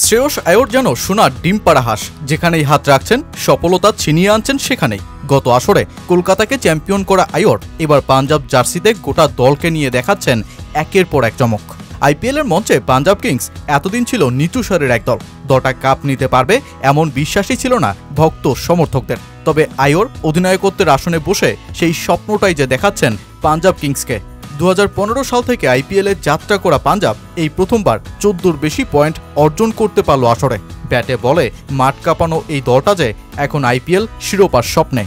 শ্রেয়স আয়র যেন সোনার ডিম পাড়া হাঁস, যেখানেই হাত রাখছেন সফলতা ছিনিয়ে আনছেন সেখানেই। গত আসরে কলকাতাকে চ্যাম্পিয়ন করা আয়র এবার পাঞ্জাব জার্সিতে গোটা দলকে নিয়ে দেখাচ্ছেন একের পর এক চমক। আইপিএলের মঞ্চে পাঞ্জাব কিংস এতদিন ছিল নিচু সারের এক দল, দলটা কাপ নিতে পারবে এমন বিশ্বাসই ছিল না ভক্ত সমর্থকদের। তবে আয়র অধিনায়কত্বের আসনে বসে সেই স্বপ্নটাই যে দেখাচ্ছেন পাঞ্জাব কিংসকে। 2015 সাল থেকে আইপিএলে যাত্রা করা পাঞ্জাব এই প্রথমবার 14র বেশি পয়েন্ট অর্জন করতে পারল আসরে। ব্যাটে বলে মাঠ কাঁপানো এই দলটা যে এখন আইপিএল শিরোপার স্বপ্নে।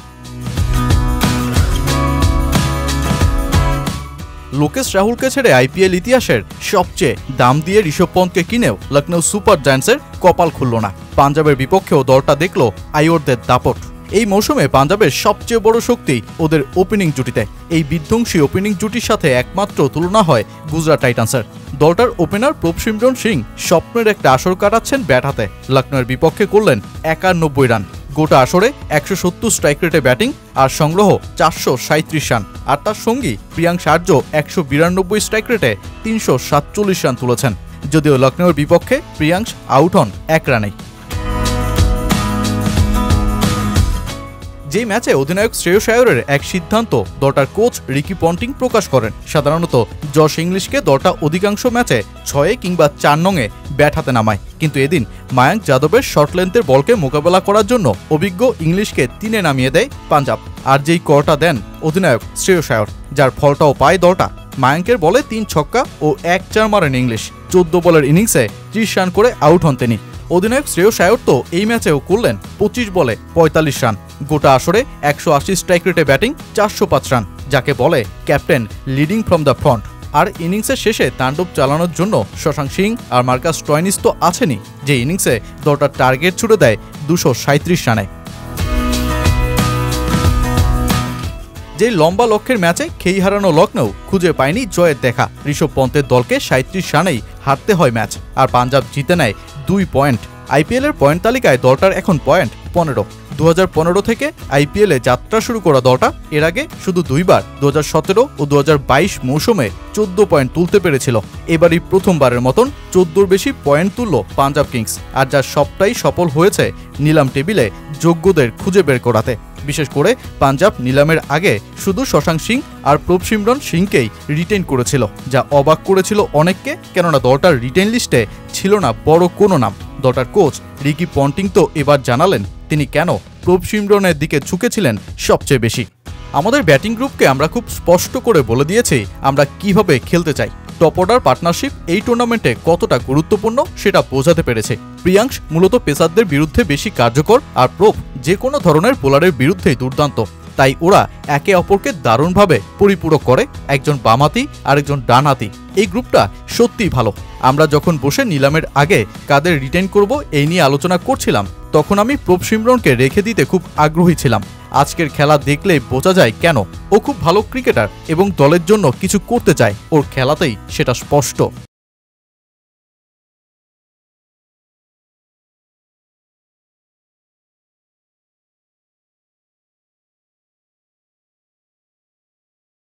লোকেশ রাহুলকে ছেড়ে আইপিএল ইতিহাসের সবচেয়ে দাম দিয়ে ঋষভ পন্থকে কিনেও লখনৌ সুপার জায়ান্টসের কপাল খুলল না। পাঞ্জাবের বিপক্ষেও দলটা দেখল আয়রদের দাপট। এই মৌসুমে পাঞ্জাবের সবচেয়ে বড় শক্তি ওদের ওপেনিং জুটিতে। এই বিধ্বংসী ওপেনিং জুটির সাথে একমাত্র তুলনা হয় গুজরাট টাইটান্সের। দলটার ওপেনার প্রভসিমরন সিং স্বপ্নের একটা আসর কাটাচ্ছেন ব্যাট হাতে। লখনৌয়ের বিপক্ষে করলেন 91 রান। গোটা আসরে 170 স্ট্রাইক রেটে ব্যাটিং আর সংগ্রহ 437 রান। আর তার সঙ্গী প্রিয়াংশ আর্য 192 স্ট্রাইক রেটে 347 রান তুলেছেন। যদিও লখনৌয়ের বিপক্ষে প্রিয়াংশ আউট হন 1 রানেই। যে ম্যাচে অধিনায়ক শ্রেয়স আয়রের এক সিদ্ধান্ত দলটার কোচ রিকি পন্টিং প্রকাশ করেন। সাধারণত জশ ইংলিশকে দলটা অধিকাংশ ম্যাচে 6 কিংবা 4 নংয়ে ব্যাট হাতে নামায়, কিন্তু এদিন মায়াঙ্ক যাদবের শর্ট লেন্থের বলকে মোকাবেলা করার জন্য অভিজ্ঞ ইংলিশকে 3-এ নামিয়ে দেয় পাঞ্জাব। আর যেই করটা দেন অধিনায়ক শ্রেয়স আয়র, যার ফলটাও পায় দলটা। মায়াঙ্কের বলে 3 ছক্কা ও 1 চার মারেন ইংলিশ। 14 বলের ইনিংসে 30 রান করে আউট হন তিনি। অধিনায়ক শ্রেয়স আয়র তো এই ম্যাচেও করলেন 25 বলে 45 রান। গোটা আসরে 180 স্ট্রাইক রেটে ব্যাটিং, 405 রান, যাকে বলে captain leading from the front. আর ইনিংসের শেষে তাণ্ডব চালানোর জন্য শশাঙ্ক সিং আর মার্কাস স্টয়নিস তো আছেনই, যে ইনিংসে দলটার টার্গেট ছুড়ে দেয় 237 রানে। যে লম্বা লক্ষ্যের ম্যাচে খেই হারানো লখনৌ খুঁজে পায়নি জয়ের দেখা। ঋষভ পন্থের দলকে 37 রানেই হারতে হয় ম্যাচ, আর পাঞ্জাব জিতে নেয় 2 পয়েন্ট। আইপিএলের পয়েন্ট তালিকায় দলটার এখন পয়েন্ট 15। 2015 থেকে আইপিএলে যাত্রা শুরু করা দলটা এর আগে শুধু 2 বার 2017 ও 2022 মৌসুমে 14 পয়েন্ট তুলতে পেরেছিল। এবারই প্রথমবারের মতন 14র বেশি পয়েন্ট তুলল পাঞ্জাব কিংস, আর যার সবটাই সফল হয়েছে নিলাম টেবিলে যোগ্যদের খুঁজে বের করাতে। বিশেষ করে পাঞ্জাব নিলামের আগে শুধু শশাঙ্ক সিং আর প্রভসিমরন সিংকেই রিটেইন করেছিল, যা অবাক করেছিল অনেককে, কেননা দলটার রিটেইন লিস্টে ছিল না বড় কোনো নাম। দলটার কোচ রিকি পন্টিং তো এবার জানালেন তিনি কেন প্রভসিমরনের দিকে ঝুঁকেছিলেন সবচেয়ে বেশি। আমাদের ব্যাটিং গ্রুপকে আমরা খুব স্পষ্ট করে বলে দিয়েছি আমরা কিভাবে খেলতে চাই। টপ অর্ডার পার্টনারশিপ এই টুর্নামেন্টে কতটা গুরুত্বপূর্ণ সেটা বোঝাতে পেরেছে। প্রিয়াংশ মূলত পেসারদের বিরুদ্ধে বেশি কার্যকর, আর প্রভ যে কোনো ধরনের বোলারের বিরুদ্ধেই দুর্দান্ত। তাই ওরা একে অপরকে দারুণভাবে পরিপূরক করে, একজন বামহাতি আর একজন ডানহাতি। এই গ্রুপটা সত্যিই ভালো। আমরা যখন বসে নিলামের আগে কাদের রিটেইন করব এই নিয়ে আলোচনা করছিলাম, তখন আমি প্রভসিমরনকে রেখে দিতে খুব আগ্রহী ছিলাম। আজকের খেলা দেখলেই বোঝা যায় কেন। ও খুব ভালো ক্রিকেটার এবং দলের জন্য কিছু করতে চায়, ওর খেলাতেই সেটা স্পষ্ট।